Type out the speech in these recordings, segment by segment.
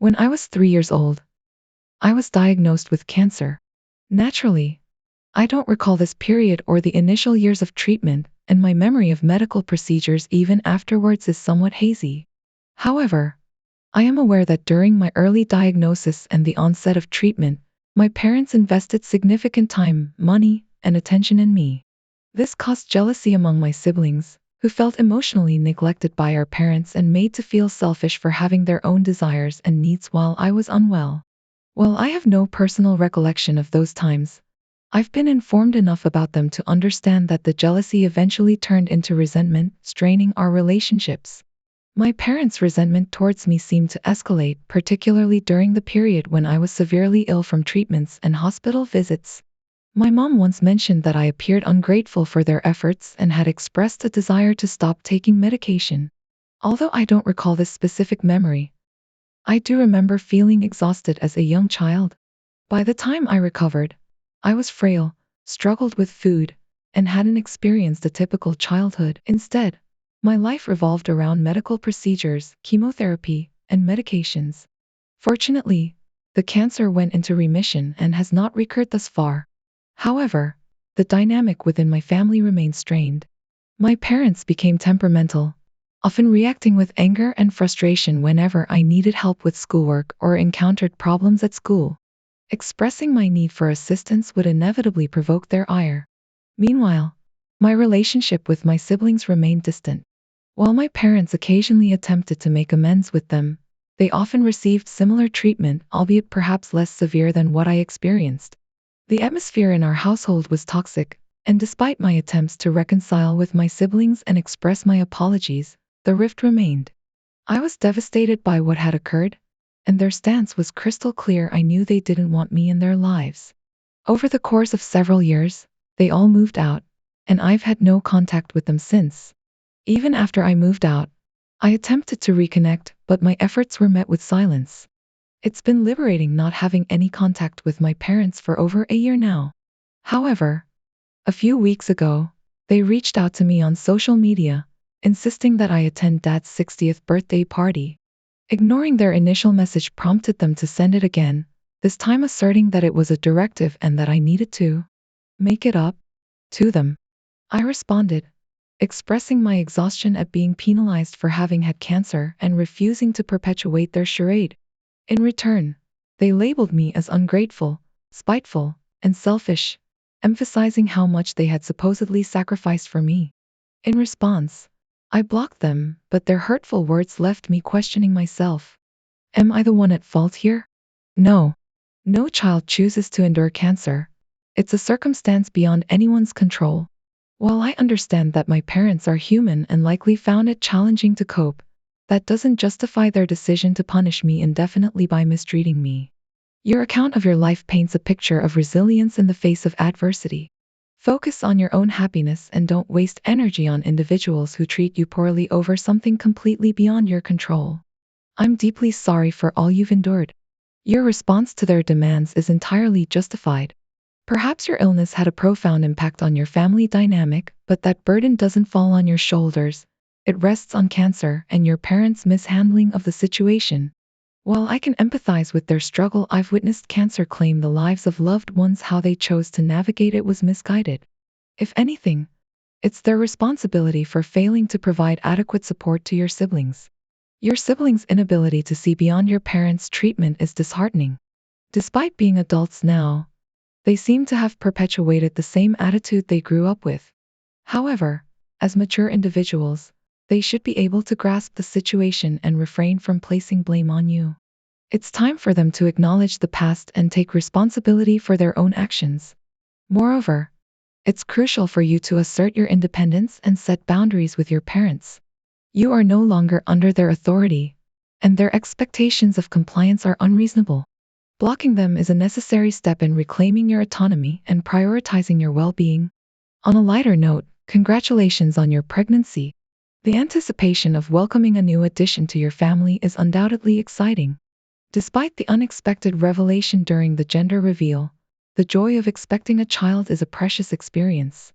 When I was 3 years old, I was diagnosed with cancer. Naturally, I don't recall this period or the initial years of treatment, and my memory of medical procedures even afterwards is somewhat hazy. However, I am aware that during my early diagnosis and the onset of treatment, my parents invested significant time, money, and attention in me. This caused jealousy among my siblings, who felt emotionally neglected by our parents and made to feel selfish for having their own desires and needs while I was unwell. While I have no personal recollection of those times, I've been informed enough about them to understand that the jealousy eventually turned into resentment, straining our relationships. My parents' resentment towards me seemed to escalate, particularly during the period when I was severely ill from treatments and hospital visits. My mom once mentioned that I appeared ungrateful for their efforts and had expressed a desire to stop taking medication. Although I don't recall this specific memory, I do remember feeling exhausted as a young child. By the time I recovered, I was frail, struggled with food, and hadn't experienced a typical childhood. Instead, my life revolved around medical procedures, chemotherapy, and medications. Fortunately, the cancer went into remission and has not recurred thus far. However, the dynamic within my family remained strained. My parents became temperamental, often reacting with anger and frustration whenever I needed help with schoolwork or encountered problems at school. Expressing my need for assistance would inevitably provoke their ire. Meanwhile, my relationship with my siblings remained distant. While my parents occasionally attempted to make amends with them, they often received similar treatment, albeit perhaps less severe than what I experienced. The atmosphere in our household was toxic, and despite my attempts to reconcile with my siblings and express my apologies, the rift remained. I was devastated by what had occurred, and their stance was crystal clear. I knew they didn't want me in their lives. Over the course of several years, they all moved out, and I've had no contact with them since. Even after I moved out, I attempted to reconnect, but my efforts were met with silence. It's been liberating not having any contact with my parents for over a year now. However, a few weeks ago, they reached out to me on social media, insisting that I attend Dad's 60th birthday party. Ignoring their initial message prompted them to send it again, this time asserting that it was a directive and that I needed to make it up to them. I responded, expressing my exhaustion at being penalized for having had cancer and refusing to perpetuate their charade. In return, they labeled me as ungrateful, spiteful, and selfish, emphasizing how much they had supposedly sacrificed for me. In response, I blocked them, but their hurtful words left me questioning myself. Am I the one at fault here? No. No child chooses to endure cancer. It's a circumstance beyond anyone's control. While I understand that my parents are human and likely found it challenging to cope, that doesn't justify their decision to punish me indefinitely by mistreating me. Your account of your life paints a picture of resilience in the face of adversity. Focus on your own happiness and don't waste energy on individuals who treat you poorly over something completely beyond your control. I'm deeply sorry for all you've endured. Your response to their demands is entirely justified. Perhaps your illness had a profound impact on your family dynamic, but that burden doesn't fall on your shoulders. It rests on cancer and your parents' mishandling of the situation. While I can empathize with their struggle, I've witnessed cancer claim the lives of loved ones. How they chose to navigate it was misguided. If anything, it's their responsibility for failing to provide adequate support to your siblings. Your siblings' inability to see beyond your parents' treatment is disheartening. Despite being adults now, they seem to have perpetuated the same attitude they grew up with. However, as mature individuals, they should be able to grasp the situation and refrain from placing blame on you. It's time for them to acknowledge the past and take responsibility for their own actions. Moreover, it's crucial for you to assert your independence and set boundaries with your parents. You are no longer under their authority, and their expectations of compliance are unreasonable. Blocking them is a necessary step in reclaiming your autonomy and prioritizing your well-being. On a lighter note, congratulations on your pregnancy. The anticipation of welcoming a new addition to your family is undoubtedly exciting. Despite the unexpected revelation during the gender reveal, the joy of expecting a child is a precious experience.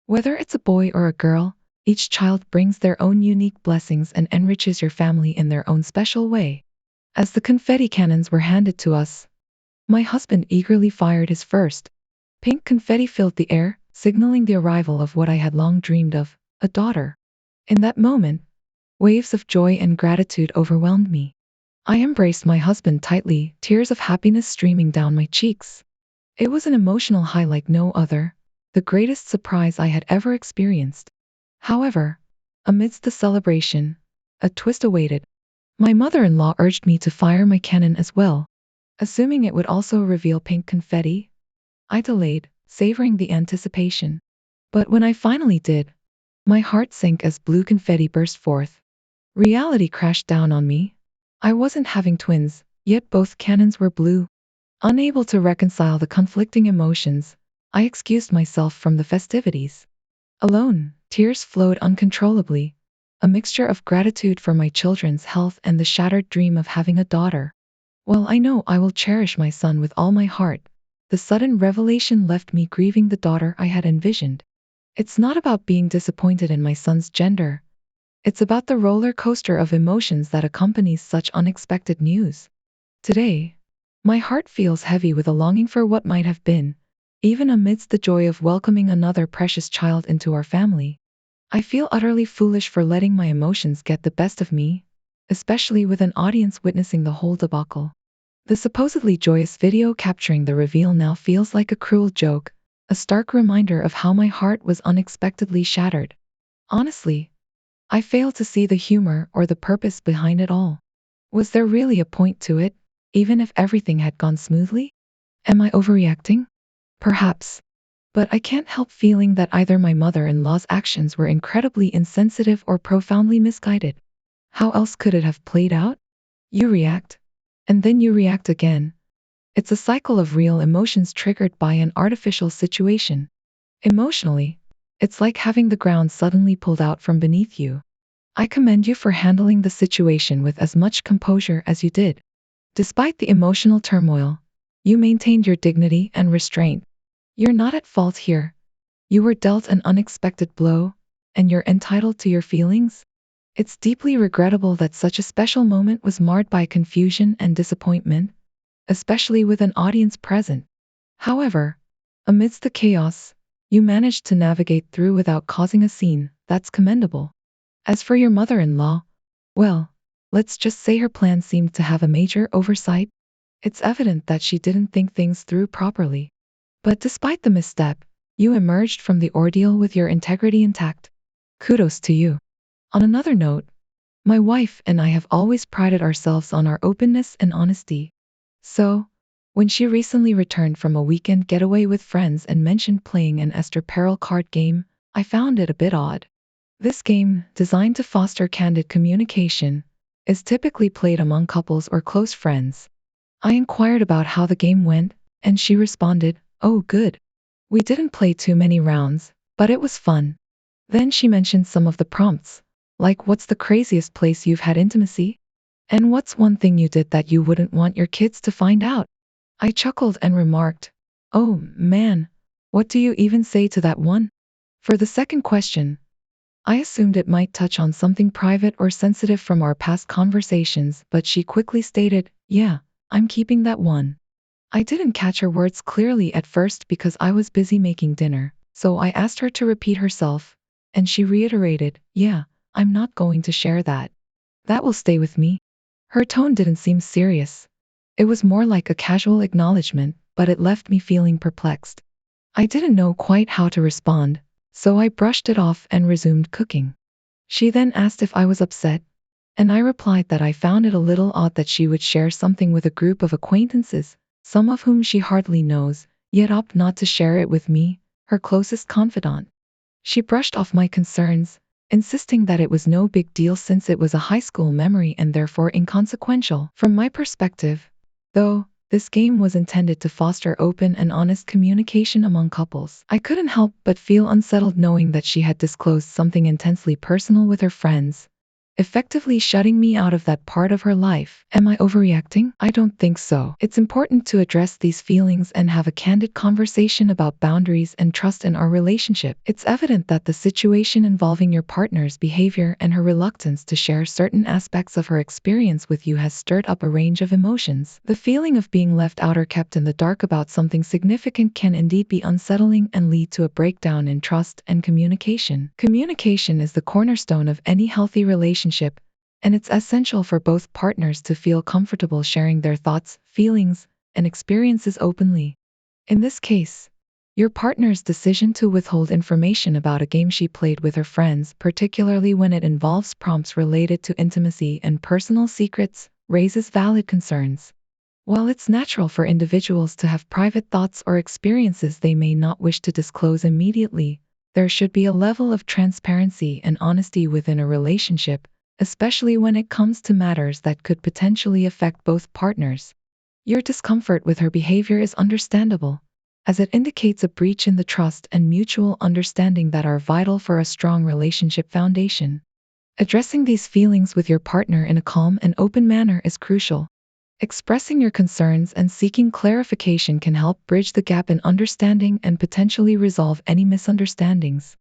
Whether it's a boy or a girl, each child brings their own unique blessings and enriches your family in their own special way. As the confetti cannons were handed to us, my husband eagerly fired his first. Pink confetti filled the air, signaling the arrival of what I had long dreamed of, a daughter. In that moment, waves of joy and gratitude overwhelmed me. I embraced my husband tightly, tears of happiness streaming down my cheeks. It was an emotional high like no other, the greatest surprise I had ever experienced. However, amidst the celebration, a twist awaited. My mother-in-law urged me to fire my cannon as well, assuming it would also reveal pink confetti. I delayed, savoring the anticipation. But when I finally did, my heart sank as blue confetti burst forth. Reality crashed down on me. I wasn't having twins, yet both cannons were blue. Unable to reconcile the conflicting emotions, I excused myself from the festivities. Alone, tears flowed uncontrollably, a mixture of gratitude for my children's health and the shattered dream of having a daughter. While I know I will cherish my son with all my heart, the sudden revelation left me grieving the daughter I had envisioned. It's not about being disappointed in my son's gender. It's about the roller coaster of emotions that accompanies such unexpected news. Today, my heart feels heavy with a longing for what might have been, even amidst the joy of welcoming another precious child into our family. I feel utterly foolish for letting my emotions get the best of me, especially with an audience witnessing the whole debacle. The supposedly joyous video capturing the reveal now feels like a cruel joke, a stark reminder of how my heart was unexpectedly shattered. Honestly, I fail to see the humor or the purpose behind it all. Was there really a point to it, even if everything had gone smoothly? Am I overreacting? Perhaps. But I can't help feeling that either my mother-in-law's actions were incredibly insensitive or profoundly misguided. How else could it have played out? You react, and then you react again. It's a cycle of real emotions triggered by an artificial situation. Emotionally, it's like having the ground suddenly pulled out from beneath you. I commend you for handling the situation with as much composure as you did. Despite the emotional turmoil, you maintained your dignity and restraint. You're not at fault here. You were dealt an unexpected blow, and you're entitled to your feelings. It's deeply regrettable that such a special moment was marred by confusion and disappointment, especially with an audience present. However, amidst the chaos, you managed to navigate through without causing a scene. That's commendable. As for your mother-in-law, well, let's just say her plan seemed to have a major oversight. It's evident that she didn't think things through properly. But despite the misstep, you emerged from the ordeal with your integrity intact. Kudos to you. On another note, my wife and I have always prided ourselves on our openness and honesty. So, when she recently returned from a weekend getaway with friends and mentioned playing an Esther Perel card game, I found it a bit odd. This game, designed to foster candid communication, is typically played among couples or close friends. I inquired about how the game went, and she responded, "Oh, good. We didn't play too many rounds, but it was fun." Then she mentioned some of the prompts, like what's the craziest place you've had intimacy? And what's one thing you did that you wouldn't want your kids to find out? I chuckled and remarked, "Oh, man, what do you even say to that one?" For the second question, I assumed it might touch on something private or sensitive from our past conversations, but she quickly stated, "Yeah, I'm keeping that one." I didn't catch her words clearly at first because I was busy making dinner, so I asked her to repeat herself, and she reiterated, "Yeah, I'm not going to share that. That will stay with me." Her tone didn't seem serious. It was more like a casual acknowledgement, but it left me feeling perplexed. I didn't know quite how to respond, so I brushed it off and resumed cooking. She then asked if I was upset, and I replied that I found it a little odd that she would share something with a group of acquaintances, some of whom she hardly knows, yet opt not to share it with me, her closest confidant. She brushed off my concerns, insisting that it was no big deal since it was a high school memory and therefore inconsequential. From my perspective, though, this game was intended to foster open and honest communication among couples. I couldn't help but feel unsettled knowing that she had disclosed something intensely personal with her friends. effectively shutting me out of that part of her life. Am I overreacting? I don't think so. It's important to address these feelings and have a candid conversation about boundaries and trust in our relationship. It's evident that the situation involving your partner's behavior and her reluctance to share certain aspects of her experience with you has stirred up a range of emotions. The feeling of being left out or kept in the dark about something significant can indeed be unsettling and lead to a breakdown in trust and communication. Communication is the cornerstone of any healthy relationship, and it's essential for both partners to feel comfortable sharing their thoughts, feelings, and experiences openly. In this case, your partner's decision to withhold information about a game she played with her friends, particularly when it involves prompts related to intimacy and personal secrets, raises valid concerns. While it's natural for individuals to have private thoughts or experiences they may not wish to disclose immediately, there should be a level of transparency and honesty within a relationship, especially when it comes to matters that could potentially affect both partners. Your discomfort with her behavior is understandable, as it indicates a breach in the trust and mutual understanding that are vital for a strong relationship foundation. Addressing these feelings with your partner in a calm and open manner is crucial. Expressing your concerns and seeking clarification can help bridge the gap in understanding and potentially resolve any misunderstandings.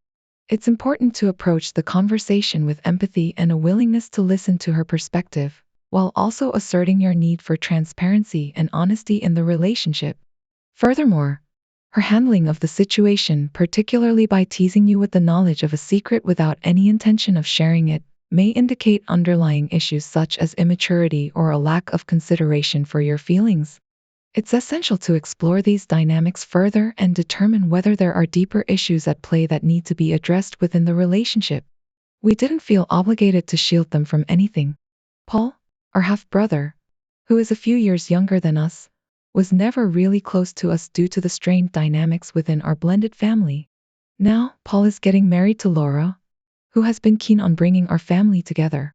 It's important to approach the conversation with empathy and a willingness to listen to her perspective, while also asserting your need for transparency and honesty in the relationship. Furthermore, her handling of the situation, particularly by teasing you with the knowledge of a secret without any intention of sharing it, may indicate underlying issues such as immaturity or a lack of consideration for your feelings. It's essential to explore these dynamics further and determine whether there are deeper issues at play that need to be addressed within the relationship. We didn't feel obligated to shield them from anything. Paul, our half-brother, who is a few years younger than us, was never really close to us due to the strained dynamics within our blended family. Now, Paul is getting married to Laura, who has been keen on bringing our family together.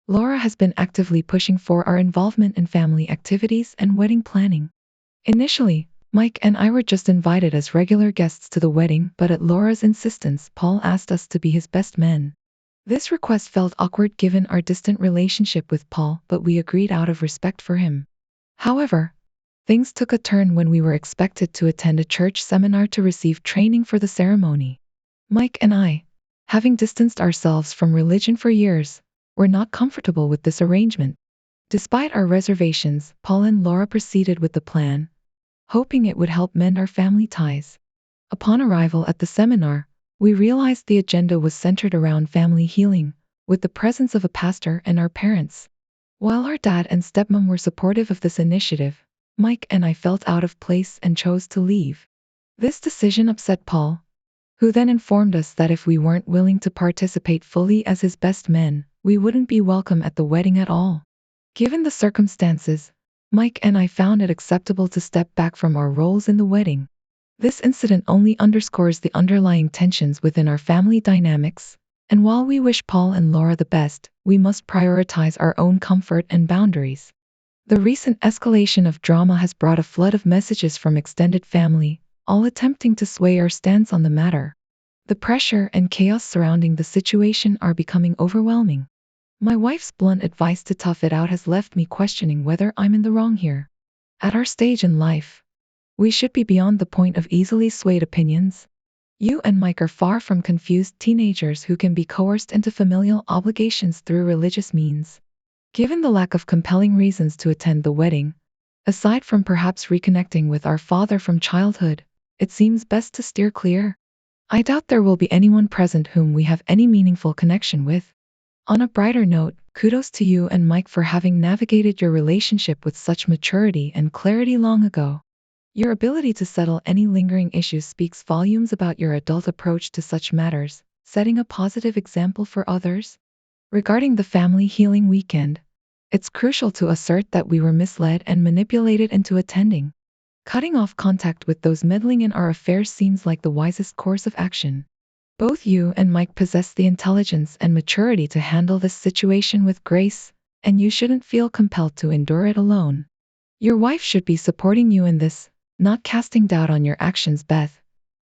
Laura has been actively pushing for our involvement in family activities and wedding planning. Initially, Mike and I were just invited as regular guests to the wedding, but at Laura's insistence, Paul asked us to be his best men. This request felt awkward given our distant relationship with Paul, but we agreed out of respect for him. However, things took a turn when we were expected to attend a church seminar to receive training for the ceremony. Mike and I, having distanced ourselves from religion for years, were not comfortable with this arrangement. Despite our reservations, Paul and Laura proceeded with the plan, hoping it would help mend our family ties. Upon arrival at the seminar, we realized the agenda was centered around family healing, with the presence of a pastor and our parents. While our dad and stepmom were supportive of this initiative, Mike and I felt out of place and chose to leave. This decision upset Paul, who then informed us that if we weren't willing to participate fully as his best men, we wouldn't be welcome at the wedding at all. Given the circumstances, Mike and I found it acceptable to step back from our roles in the wedding. This incident only underscores the underlying tensions within our family dynamics, and while we wish Paul and Laura the best, we must prioritize our own comfort and boundaries. The recent escalation of drama has brought a flood of messages from extended family, all attempting to sway our stance on the matter. The pressure and chaos surrounding the situation are becoming overwhelming. My wife's blunt advice to tough it out has left me questioning whether I'm in the wrong here. At our stage in life, we should be beyond the point of easily swayed opinions. You and Mike are far from confused teenagers who can be coerced into familial obligations through religious means. Given the lack of compelling reasons to attend the wedding, aside from perhaps reconnecting with our father from childhood, it seems best to steer clear. I doubt there will be anyone present whom we have any meaningful connection with. On a brighter note, kudos to you and Mike for having navigated your relationship with such maturity and clarity long ago. Your ability to settle any lingering issues speaks volumes about your adult approach to such matters, setting a positive example for others. Regarding the family healing weekend, it's crucial to assert that we were misled and manipulated into attending. Cutting off contact with those meddling in our affairs seems like the wisest course of action. Both you and Mike possess the intelligence and maturity to handle this situation with grace, and you shouldn't feel compelled to endure it alone. Your wife should be supporting you in this, not casting doubt on your actions. Beth,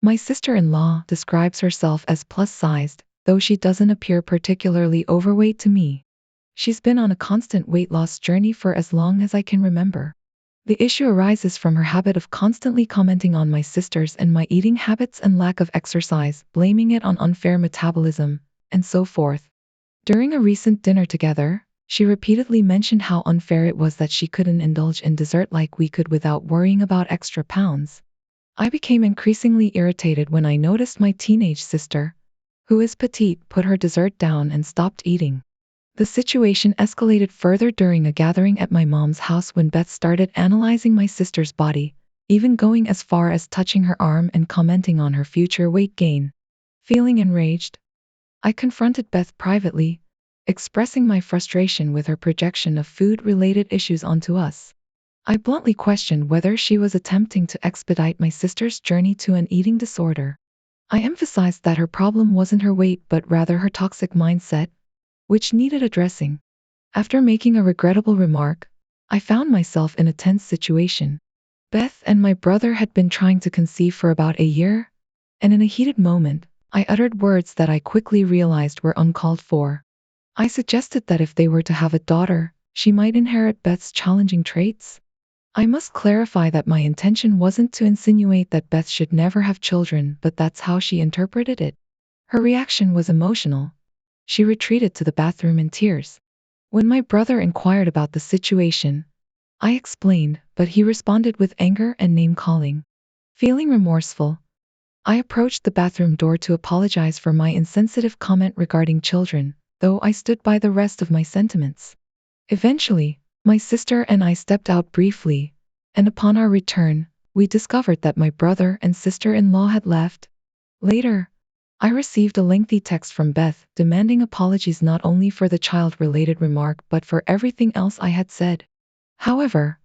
my sister-in-law, describes herself as plus-sized, though she doesn't appear particularly overweight to me. She's been on a constant weight loss journey for as long as I can remember. The issue arises from her habit of constantly commenting on my sisters and my eating habits and lack of exercise, blaming it on unfair metabolism, and so forth. During a recent dinner together, she repeatedly mentioned how unfair it was that she couldn't indulge in dessert like we could without worrying about extra pounds. I became increasingly irritated when I noticed my teenage sister, who is petite, put her dessert down and stopped eating. The situation escalated further during a gathering at my mom's house when Beth started analyzing my sister's body, even going as far as touching her arm and commenting on her future weight gain. Feeling enraged, I confronted Beth privately, expressing my frustration with her projection of food-related issues onto us. I bluntly questioned whether she was attempting to expedite my sister's journey to an eating disorder. I emphasized that her problem wasn't her weight but rather her toxic mindset, which needed addressing. After making a regrettable remark, I found myself in a tense situation. Beth and my brother had been trying to conceive for about a year, and in a heated moment, I uttered words that I quickly realized were uncalled for. I suggested that if they were to have a daughter, she might inherit Beth's challenging traits. I must clarify that my intention wasn't to insinuate that Beth should never have children, but that's how she interpreted it. Her reaction was emotional. She retreated to the bathroom in tears. When my brother inquired about the situation, I explained, but he responded with anger and name-calling. Feeling remorseful, I approached the bathroom door to apologize for my insensitive comment regarding children, though I stood by the rest of my sentiments. Eventually, my sister and I stepped out briefly, and upon our return, we discovered that my brother and sister-in-law had left. Later, I received a lengthy text from Beth demanding apologies not only for the child-related remark but for everything else I had said. However,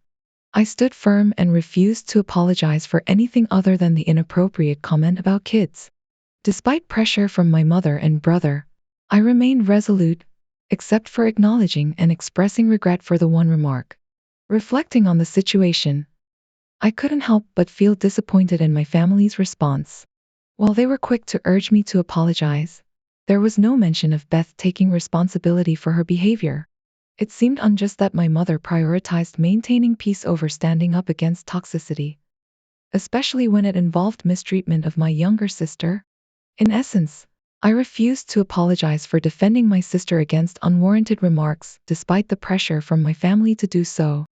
I stood firm and refused to apologize for anything other than the inappropriate comment about kids. Despite pressure from my mother and brother, I remained resolute, except for acknowledging and expressing regret for the one remark. Reflecting on the situation, I couldn't help but feel disappointed in my family's response. While they were quick to urge me to apologize, there was no mention of Beth taking responsibility for her behavior. It seemed unjust that my mother prioritized maintaining peace over standing up against toxicity, especially when it involved mistreatment of my younger sister. In essence, I refused to apologize for defending my sister against unwarranted remarks, despite the pressure from my family to do so.